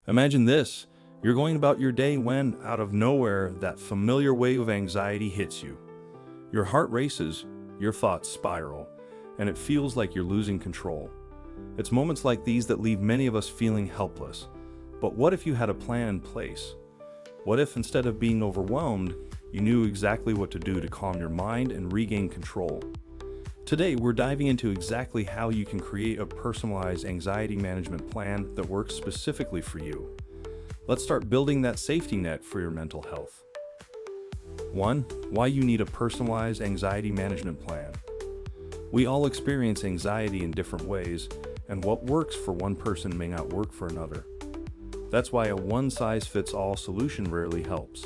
Imagine this. You're going about your day when, out of nowhere, that familiar wave of anxiety hits you. Your heart races, your thoughts spiral, and it feels like you're losing control. It's moments like these that leave many of us feeling helpless. But what if you had a plan in place? What if, instead of being overwhelmed, you knew exactly what to do to calm your mind and regain control? Today, we're diving into exactly how you can create a personalized anxiety management plan that works specifically for you. Let's start building that safety net for your mental health. 1. Why you need a personalized anxiety management plan. We all experience anxiety in different ways, and what works for one person may not work for another. That's why a one-size-fits-all solution rarely helps.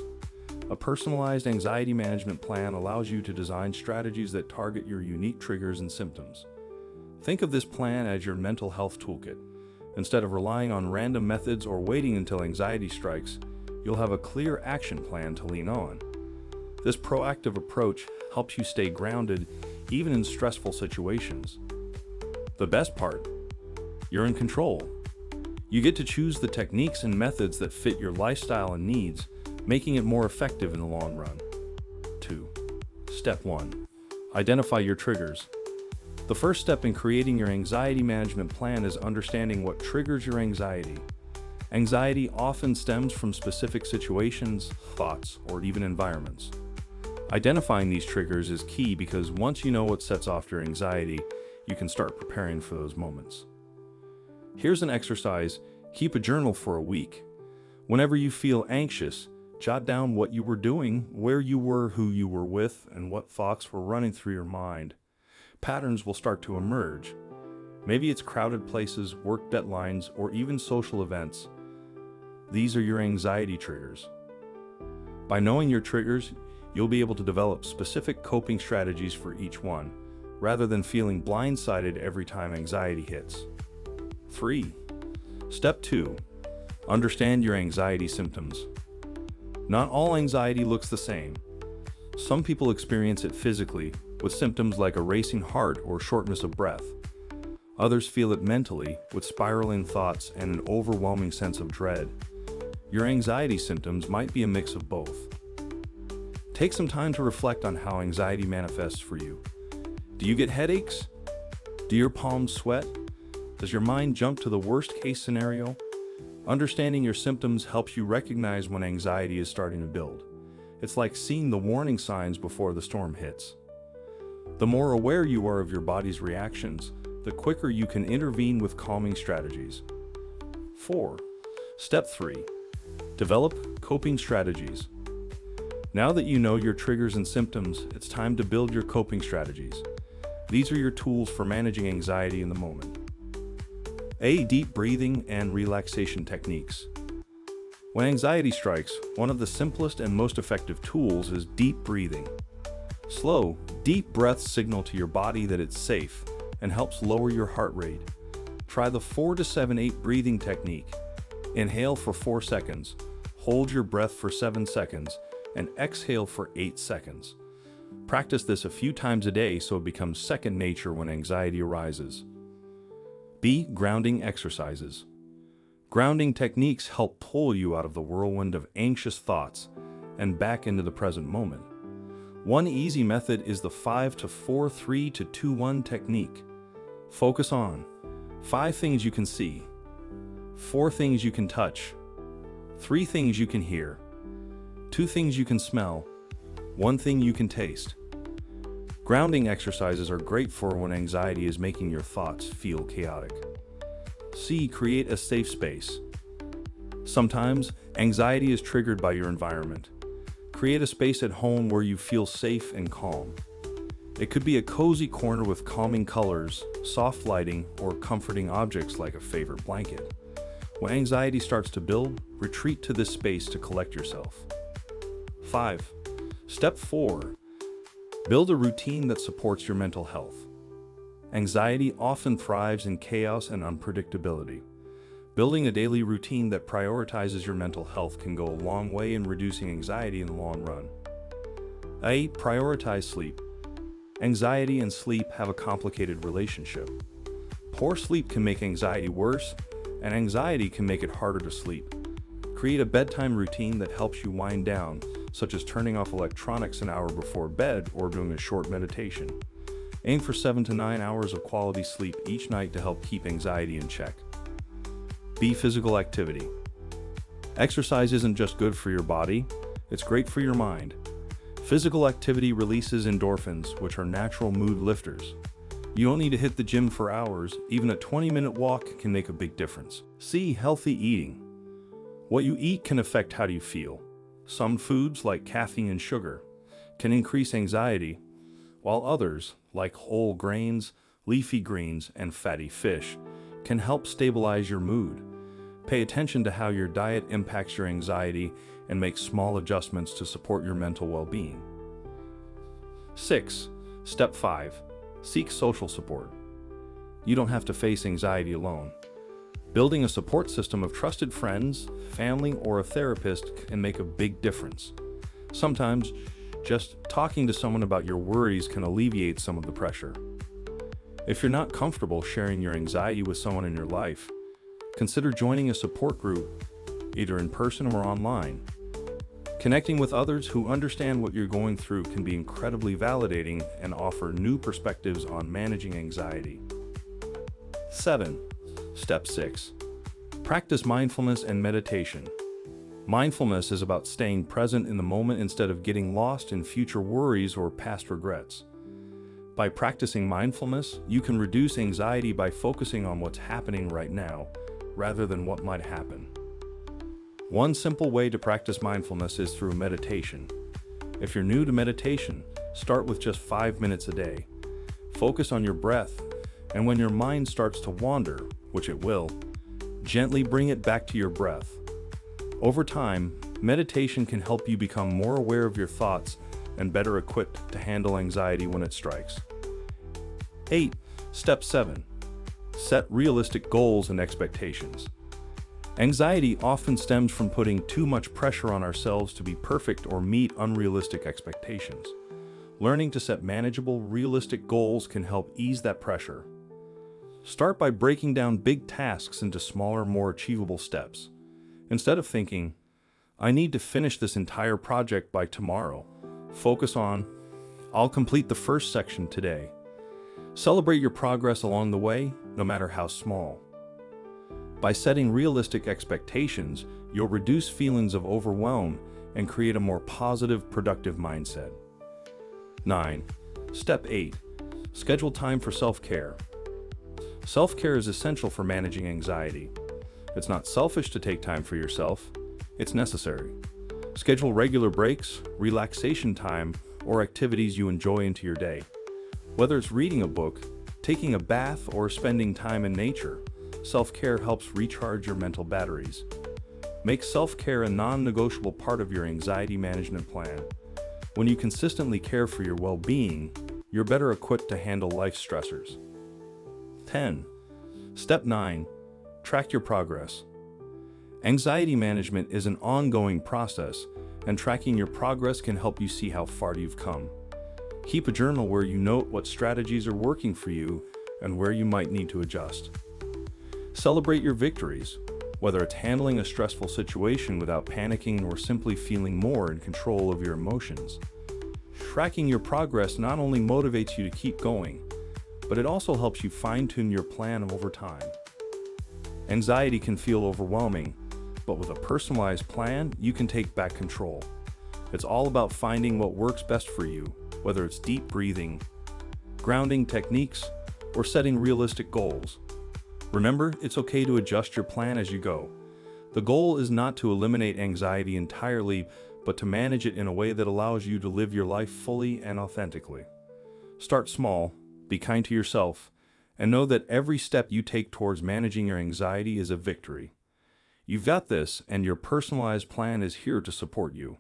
A personalized anxiety management plan allows you to design strategies that target your unique triggers and symptoms. Think of this plan as your mental health toolkit. Instead of relying on random methods or waiting until anxiety strikes, you'll have a clear action plan to lean on. This proactive approach helps you stay grounded even in stressful situations. The best part? You're in control. You get to choose the techniques and methods that fit your lifestyle and needs, making it more effective in the long run. 2. Step 1. Identify your triggers. The first step in creating your anxiety management plan is understanding what triggers your anxiety. Anxiety often stems from specific situations, thoughts, or even environments. Identifying these triggers is key because once you know what sets off your anxiety, you can start preparing for those moments. Here's an exercise. Keep a journal for a week. Whenever you feel anxious, jot down what you were doing, where you were, who you were with, and what thoughts were running through your mind. Patterns will start to emerge. Maybe it's crowded places, work deadlines, or even social events. These are your anxiety triggers. By knowing your triggers, you'll be able to develop specific coping strategies for each one, rather than feeling blindsided every time anxiety hits. 3. Step 2. Understand your anxiety symptoms. Not all anxiety looks the same. Some people experience it physically, with symptoms like a racing heart or shortness of breath. Others feel it mentally, with spiraling thoughts and an overwhelming sense of dread. Your anxiety symptoms might be a mix of both. Take some time to reflect on how anxiety manifests for you. Do you get headaches? Do your palms sweat? Does your mind jump to the worst-case scenario? Understanding your symptoms helps you recognize when anxiety is starting to build. It's like seeing the warning signs before the storm hits. The more aware you are of your body's reactions, the quicker you can intervene with calming strategies. 4. Step 3. Develop coping strategies. Now that you know your triggers and symptoms, it's time to build your coping strategies. These are your tools for managing anxiety in the moment. A. Deep breathing and relaxation techniques. When anxiety strikes, one of the simplest and most effective tools is deep breathing. Slow, deep breaths signal to your body that it's safe and helps lower your heart rate. Try the 4-7-8 breathing technique. Inhale for 4 seconds, hold your breath for 7 seconds, and exhale for 8 seconds. Practice this a few times a day so it becomes second nature when anxiety arises. B. Grounding exercises. Grounding techniques help pull you out of the whirlwind of anxious thoughts and back into the present moment. One easy method is the 5-4-3-2-1 technique. Focus on 5 things you can see, 4 things you can touch, 3 things you can hear, 2 things you can smell, 1 thing you can taste. Grounding exercises are great for when anxiety is making your thoughts feel chaotic. C. Create a safe space. Sometimes, anxiety is triggered by your environment. Create a space at home where you feel safe and calm. It could be a cozy corner with calming colors, soft lighting, or comforting objects like a favorite blanket. When anxiety starts to build, retreat to this space to collect yourself. 5. Step 4. Build a routine that supports your mental health. Anxiety often thrives in chaos and unpredictability. Building a daily routine that prioritizes your mental health can go a long way in reducing anxiety in the long run. A. Prioritize sleep. Anxiety and sleep have a complicated relationship. Poor sleep can make anxiety worse, and anxiety can make it harder to sleep. Create a bedtime routine that helps you wind down, such as turning off electronics an hour before bed or doing a short meditation. Aim for 7 to 9 hours of quality sleep each night to help keep anxiety in check. B. Physical activity. Exercise isn't just good for your body, it's great for your mind. Physical activity releases endorphins, which are natural mood lifters. You don't need to hit the gym for hours, even a 20-minute walk can make a big difference. C. Healthy eating. What you eat can affect how you feel. Some foods, like caffeine and sugar, can increase anxiety, while others, like whole grains, leafy greens, and fatty fish, can help stabilize your mood. Pay attention to how your diet impacts your anxiety and make small adjustments to support your mental well-being. 6. Step 5. Seek social support. You don't have to face anxiety alone. Building a support system of trusted friends, family, or a therapist can make a big difference. Sometimes, just talking to someone about your worries can alleviate some of the pressure. If you're not comfortable sharing your anxiety with someone in your life, consider joining a support group, either in person or online. Connecting with others who understand what you're going through can be incredibly validating and offer new perspectives on managing anxiety. 7. Step 6. Practice mindfulness and meditation. Mindfulness is about staying present in the moment instead of getting lost in future worries or past regrets. By practicing mindfulness, you can reduce anxiety by focusing on what's happening right now, rather than what might happen. One simple way to practice mindfulness is through meditation. If you're new to meditation, start with just 5 minutes a day. Focus on your breath, and when your mind starts to wander, which it will, gently bring it back to your breath. Over time, meditation can help you become more aware of your thoughts and better equipped to handle anxiety when it strikes. 8. Step 7. Set realistic goals and expectations. Anxiety often stems from putting too much pressure on ourselves to be perfect or meet unrealistic expectations. Learning to set manageable, realistic goals can help ease that pressure. Start by breaking down big tasks into smaller, more achievable steps. Instead of thinking, "I need to finish this entire project by tomorrow," focus on, "I'll complete the first section today." Celebrate your progress along the way, no matter how small. By setting realistic expectations, you'll reduce feelings of overwhelm and create a more positive, productive mindset. 9. Step 8. Schedule time for self-care. Self-care is essential for managing anxiety. It's not selfish to take time for yourself, it's necessary. Schedule regular breaks, relaxation time, or activities you enjoy into your day. Whether it's reading a book, taking a bath, or spending time in nature, self-care helps recharge your mental batteries. Make self-care a non-negotiable part of your anxiety management plan. When you consistently care for your well-being, you're better equipped to handle life's stressors. 10. Step 9. Track your progress. Anxiety management is an ongoing process, and tracking your progress can help you see how far you've come. Keep a journal where you note what strategies are working for you and where you might need to adjust. Celebrate your victories, whether it's handling a stressful situation without panicking or simply feeling more in control of your emotions. Tracking your progress not only motivates you to keep going, but it also helps you fine-tune your plan over time. Anxiety can feel overwhelming, but with a personalized plan, you can take back control. It's all about finding what works best for you, whether it's deep breathing, grounding techniques, or setting realistic goals. Remember, it's okay to adjust your plan as you go. The goal is not to eliminate anxiety entirely, but to manage it in a way that allows you to live your life fully and authentically. Start small, be kind to yourself, and know that every step you take towards managing your anxiety is a victory. You've got this, and your personalized plan is here to support you.